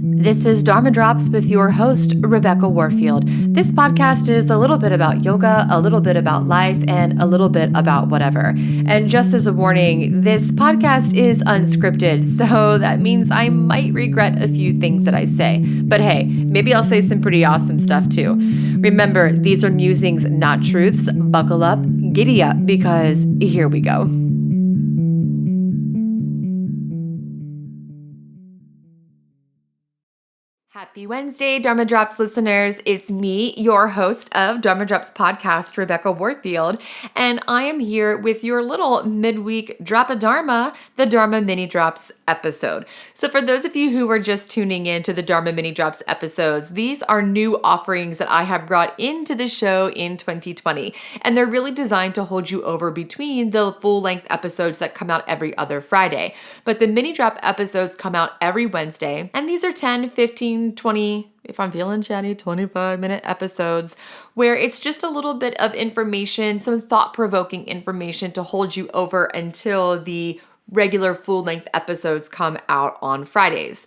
This is Dharma Drops with your host, Rebecca Warfield. This podcast is a little bit about yoga, a little bit about life, and a little bit about whatever. And just as a warning, this podcast is unscripted, so that means I might regret a few things that I say. But hey, maybe I'll say some pretty awesome stuff too. Remember, these are musings, not truths. Buckle up, giddy up, because here we go. Happy Wednesday, Dharma Drops listeners. It's me, your host of Dharma Drops podcast, Rebecca Warfield, and I am here with your little midweek drop of Dharma, the Dharma Mini Drops episode. So for those of you who are just tuning in to the Dharma Mini Drops episodes, these are new offerings that I have brought into the show in 2020, and they're really designed to hold you over between the full-length episodes that come out every other Friday. But the mini drop episodes come out every Wednesday, and these are 10, 15, 20, if I'm feeling chatty, 25-minute episodes where it's just a little bit of information, some thought-provoking information to hold you over until the regular full-length episodes come out on Fridays.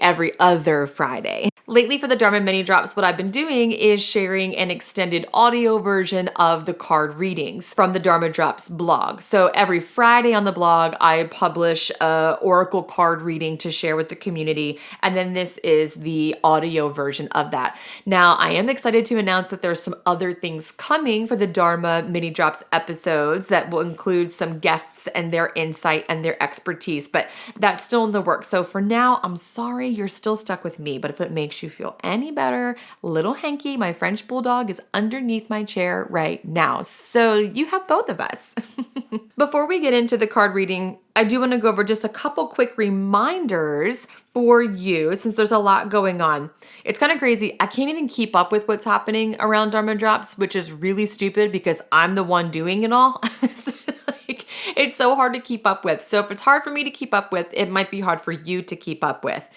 Every other Friday. Lately for the Dharma Mini Drops, what I've been doing is sharing an extended audio version of the card readings from the Dharma Drops blog. So every Friday on the blog, I publish a oracle card reading to share with the community, and then this is the audio version of that. Now, I am excited to announce that there's some other things coming for the Dharma Mini Drops episodes that will include some guests and their insight and their expertise, but that's still in the works. So for now, I'm sorry you're still stuck with me, but if it makes you feel any better, little Hanky, my French bulldog, is underneath my chair right now. So you have both of us. Before we get into the card reading, I do want to go over just a couple quick reminders for you since there's a lot going on. It's kind of crazy. I can't even keep up with what's happening around Dharma Drops, which is really stupid because I'm the one doing it all. It's so hard to keep up with. So if it's hard for me to keep up with, it might be hard for you to keep up with.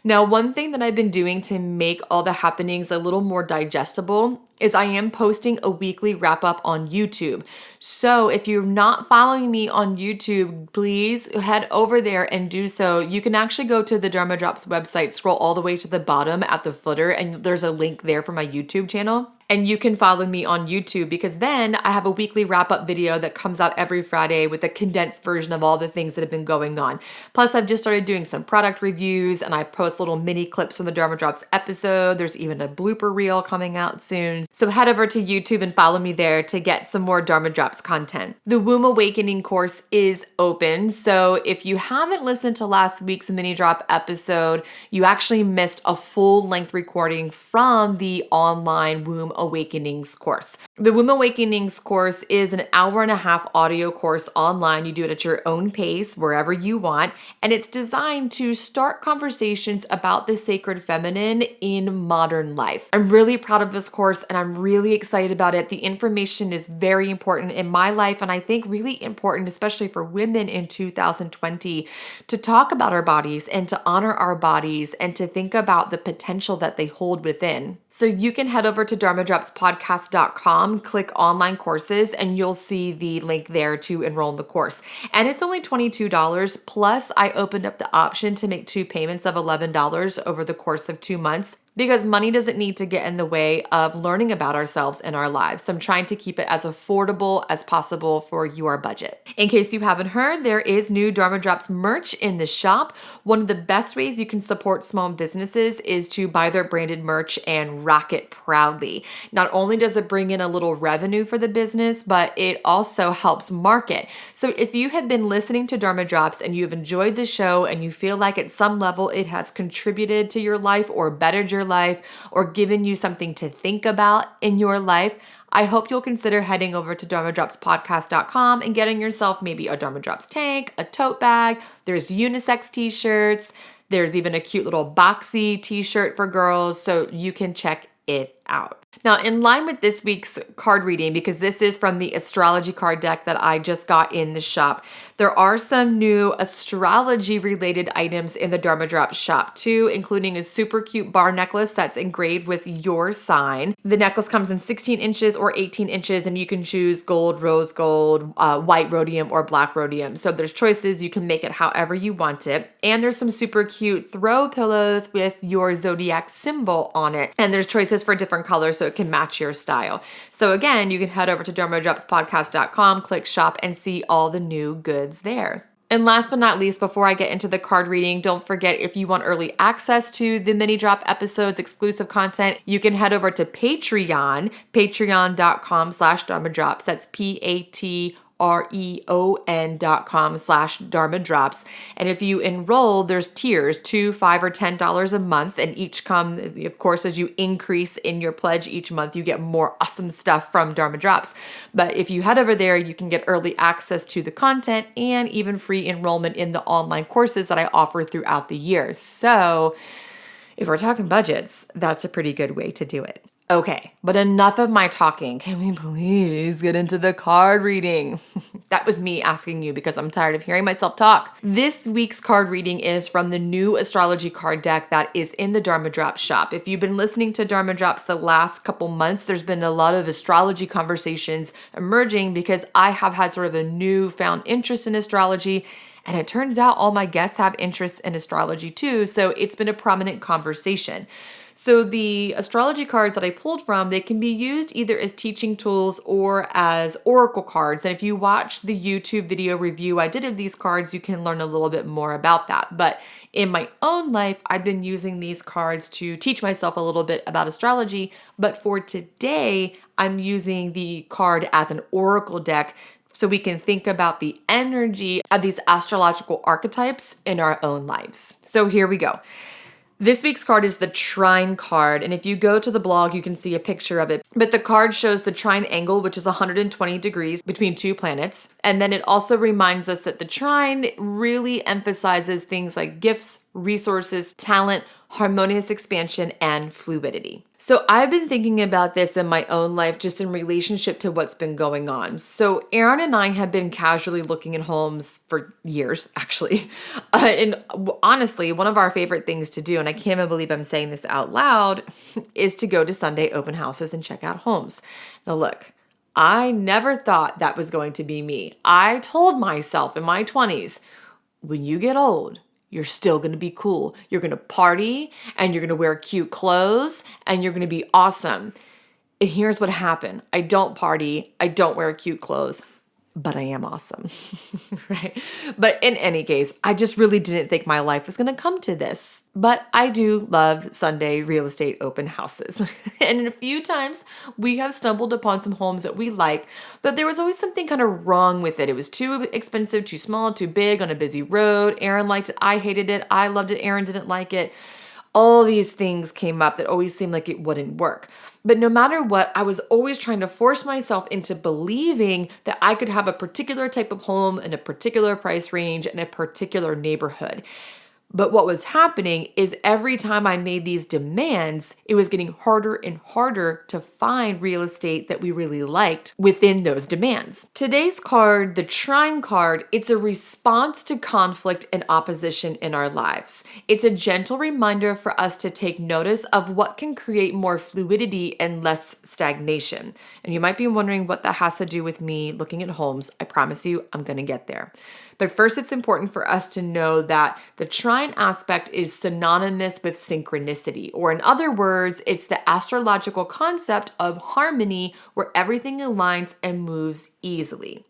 Now, one thing that I've been doing to make all the happenings a little more digestible is I am posting a weekly wrap up on YouTube. So if you're not following me on YouTube, please head over there and do so. You can actually go to the Dharma Drops website, scroll all the way to the bottom at the footer, and there's a link there for my YouTube channel. And you can follow me on YouTube because then I have a weekly wrap-up video that comes out every Friday with a condensed version of all the things that have been going on. Plus, I've just started doing some product reviews and I post little mini clips from the Dharma Drops episode. There's even a blooper reel coming out soon. So head over to YouTube and follow me there to get some more Dharma Drops content. The Womb Awakening course is open. So if you haven't listened to last week's mini drop episode, you actually missed a full-length recording from the online Womb Awakenings course. The Womb Awakenings course is an hour-and-a-half audio course online. You do it at your own pace, wherever you want, and it's designed to start conversations about the sacred feminine in modern life. I'm really proud of this course, and I'm really excited about it. The information is very important in my life, and I think really important, especially for women in 2020, to talk about our bodies and to honor our bodies and to think about the potential that they hold within. So you can head over to dharmadropspodcast.com, click online courses, and you'll see the link there to enroll in the course. And it's only $22, plus I opened up the option to make 2 payments of $11 over the course of 2 months, because money doesn't need to get in the way of learning about ourselves and our lives. So I'm trying to keep it as affordable as possible for your budget. In case you haven't heard, there is new Dharma Drops merch in the shop. One of the best ways you can support small businesses is to buy their branded merch and rock it proudly. Not only does it bring in a little revenue for the business, but it also helps market. So if you have been listening to Dharma Drops and you've enjoyed the show and you feel like at some level it has contributed to your life or bettered your life or given you something to think about in your life, I hope you'll consider heading over to dharmadropspodcast.com and getting yourself maybe a Dharma Drops tank, a tote bag. There's unisex t-shirts. There's even a cute little boxy t-shirt for girls, so you can check it out. Now, in line with this week's card reading, because this is from the astrology card deck that I just got in the shop, there are some new astrology related items in the Dharma Drops shop too, including a super cute bar necklace that's engraved with your sign. The necklace comes in 16 inches or 18 inches, and you can choose gold, rose gold, white rhodium, or black rhodium. So there's choices. You can make it however you want it. And there's some super cute throw pillows with your zodiac symbol on it. And there's choices for different colors so it can match your style. So again, you can head over to dharmadropspodcast.com, click shop, and see all the new goods there. And last but not least, before I get into the card reading, don't forget, if you want early access to the mini drop episodes, exclusive content, you can head over to Patreon, patreon.com/Dharma Drops. That's patreon.com/Dharma Drops. And if you enroll, there's tiers, $2, $5, or $10 a month. And each come, of course, as you increase in your pledge each month, you get more awesome stuff from Dharma Drops. But if you head over there, you can get early access to the content and even free enrollment in the online courses that I offer throughout the year. So if we're talking budgets, that's a pretty good way to do it. Okay, but enough of my talking. Can we please get into the card reading? That was me asking you because I'm tired of hearing myself talk. This week's card reading is from the new astrology card deck that is in the Dharma Drops shop. If you've been listening to Dharma Drops the last couple months, there's been a lot of astrology conversations emerging because I have had sort of a newfound interest in astrology. And it turns out all my guests have interests in astrology too, so it's been a prominent conversation. So the astrology cards that I pulled from, they can be used either as teaching tools or as oracle cards. And if you watch the YouTube video review I did of these cards, you can learn a little bit more about that. But in my own life, I've been using these cards to teach myself a little bit about astrology. But for today, I'm using the card as an oracle deck so we can think about the energy of these astrological archetypes in our own lives. So here we go. This week's card is the Trine card, and if you go to the blog, you can see a picture of it. But the card shows the trine angle, which is 120 degrees between two planets. And then it also reminds us that the trine really emphasizes things like gifts, resources, talent, harmonious expansion, and fluidity. So I've been thinking about this in my own life just in relationship to what's been going on. So Aaron and I have been casually looking at homes for years, actually. And honestly, one of our favorite things to do, and I can't even believe I'm saying this out loud, is to go to Sunday open houses and check out homes. Now look, I never thought that was going to be me. I told myself in my 20s, when you get old, you're still going to be cool. You're going to party and you're going to wear cute clothes and you're going to be awesome. And here's what happened. I don't party. I don't wear cute clothes, but I am awesome, right? But in any case, I just really didn't think my life was going to come to this. But I do love Sunday real estate open houses. And a few times we have stumbled upon some homes that we like, but there was always something kind of wrong with it. It was too expensive, too small, too big on a busy road. Aaron liked it. I hated it. I loved it. Aaron didn't like it. All these things came up that always seemed like it wouldn't work. But no matter what, I was always trying to force myself into believing that I could have a particular type of home in a particular price range in a particular neighborhood. But what was happening is every time I made these demands, it was getting harder and harder to find real estate that we really liked within those demands. Today's card, the Trine card, it's a response to conflict and opposition in our lives. It's a gentle reminder for us to take notice of what can create more fluidity and less stagnation. And you might be wondering what that has to do with me looking at homes. I promise you, I'm going to get there. But first, it's important for us to know that the trine aspect is synonymous with synchronicity, or in other words, it's the astrological concept of harmony where everything aligns and moves easily.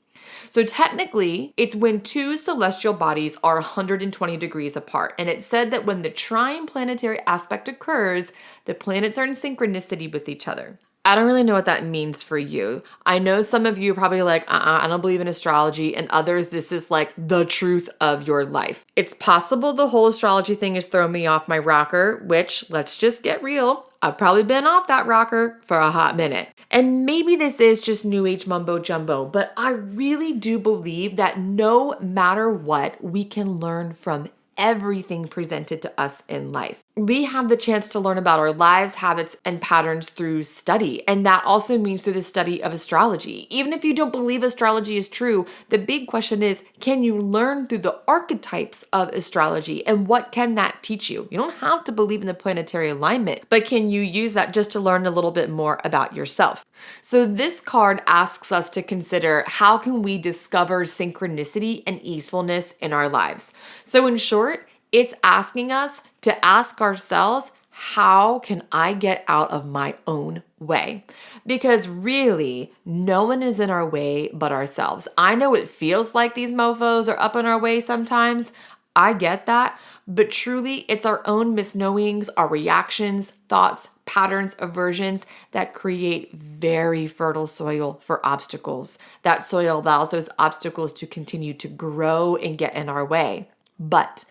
So technically, it's when two celestial bodies are 120 degrees apart. And it's said that when the trine planetary aspect occurs, the planets are in synchronicity with each other. I don't really know what that means for you. I know some of you are probably like, I don't believe in astrology, and others, this is like the truth of your life. It's possible the whole astrology thing is throwing me off my rocker, which, let's just get real, I've probably been off that rocker for a hot minute. And maybe this is just new age mumbo jumbo, but I really do believe that no matter what, we can learn from everything presented to us in life. We have the chance to learn about our lives, habits, and patterns through study. And that also means through the study of astrology. Even if you don't believe astrology is true, the big question is, can you learn through the archetypes of astrology? And what can that teach you? You don't have to believe in the planetary alignment, but can you use that just to learn a little bit more about yourself? So this card asks us to consider, how can we discover synchronicity and easefulness in our lives? So in short, it's asking us to ask ourselves, how can I get out of my own way? Because really, no one is in our way but ourselves. I know it feels like these mofos are up in our way sometimes. I get that. But truly, it's our own misknowings, our reactions, thoughts, patterns, aversions that create very fertile soil for obstacles. That soil allows those obstacles to continue to grow and get in our way. But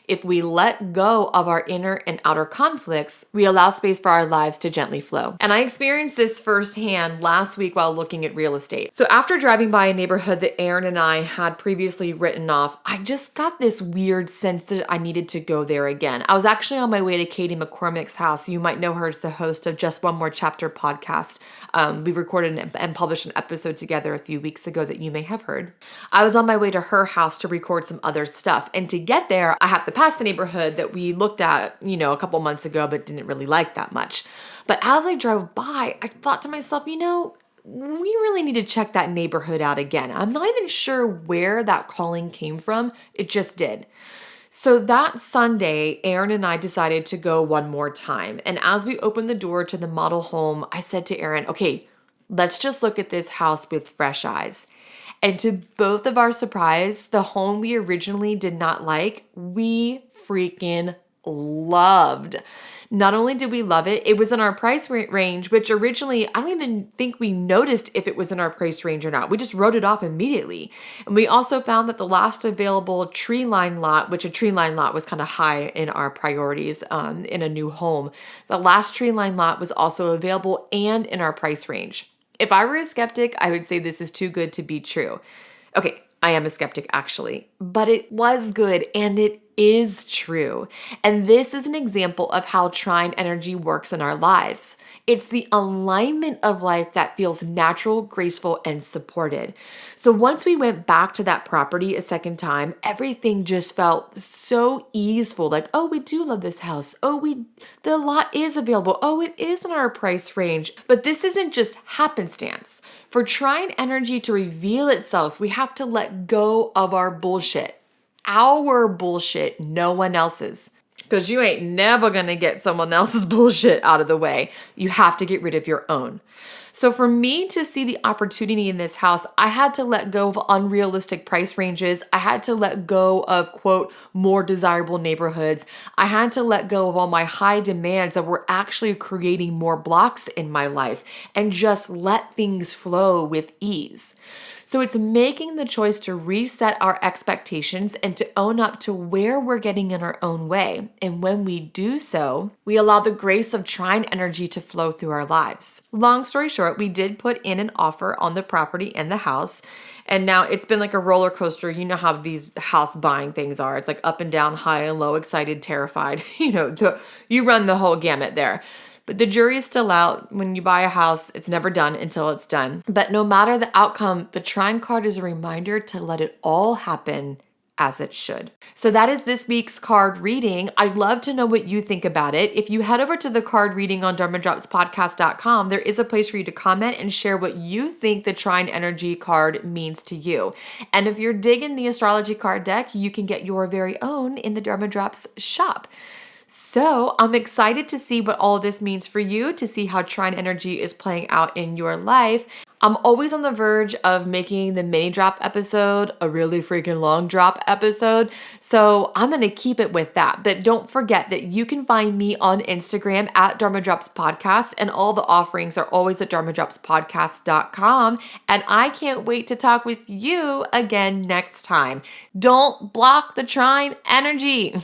if we let go of our inner and outer conflicts, we allow space for our lives to gently flow. And I experienced this firsthand last week while looking at real estate. So after driving by a neighborhood that Aaron and I had previously written off, I just got this weird sense that I needed to go there again. I was actually on my way to Katie McCormick's house. You might know her as the host of Just One More Chapter podcast. We recorded and published an episode together a few weeks ago that you may have heard. I was on my way to her house to record some other stuff. And to get there, I have to pass the neighborhood that we looked at, a couple months ago, but didn't really like that much. But as I drove by, I thought to myself, we really need to check that neighborhood out again. I'm not even sure where that calling came from. It just did. So that Sunday, Aaron and I decided to go one more time. And as we opened the door to the model home, I said to Aaron, okay, let's just look at this house with fresh eyes. And to both of our surprise, the home we originally did not like, we freaking loved. Not only did we love it, it was in our price range, which originally, I don't even think we noticed if it was in our price range or not. We just wrote it off immediately. And we also found that the last available tree line lot, which a tree line lot was kind of high in our priorities in a new home, the last tree line lot was also available and in our price range. If I were a skeptic, I would say this is too good to be true. Okay, I am a skeptic actually, but it was good and it is true. And this is an example of how trine energy works in our lives. It's the alignment of life that feels natural, graceful, and supported. So once we went back to that property a second time, everything just felt so easeful. Like, oh, we do love this house. Oh, the lot is available. Oh, it is in our price range. But this isn't just happenstance. For trine energy to reveal itself, we have to let go of our bullshit. Our bullshit, no one else's. Because you ain't never going to get someone else's bullshit out of the way. You have to get rid of your own. So for me to see the opportunity in this house, I had to let go of unrealistic price ranges. I had to let go of, quote, more desirable neighborhoods. I had to let go of all my high demands that were actually creating more blocks in my life and just let things flow with ease. So it's making the choice to reset our expectations and to own up to where we're getting in our own way. And when we do so, we allow the grace of trine energy to flow through our lives. Long story short, we did put in an offer on the property and the house. And now it's been like a roller coaster. You know how these house buying things are. It's like up and down, high and low, excited, terrified. You run the whole gamut there. But the jury is still out. When you buy a house, it's never done until it's done. But no matter the outcome, the trine card is a reminder to let it all happen as it should. So that is this week's card reading. I'd love to know what you think about it. If you head over to the card reading on dharmadropspodcast.com, there is a place for you to comment and share what you think the trine energy card means to you. And if you're digging the astrology card deck, you can get your very own in the Dharma Drops shop. So I'm excited to see what all of this means for you, to see how trine energy is playing out in your life. I'm always on the verge of making the mini drop episode a really freaking long drop episode. So I'm going to keep it with that. But don't forget that you can find me on Instagram at Dharma Drops Podcast, and all the offerings are always at dharmadropspodcast.com. And I can't wait to talk with you again next time. Don't block the trine energy.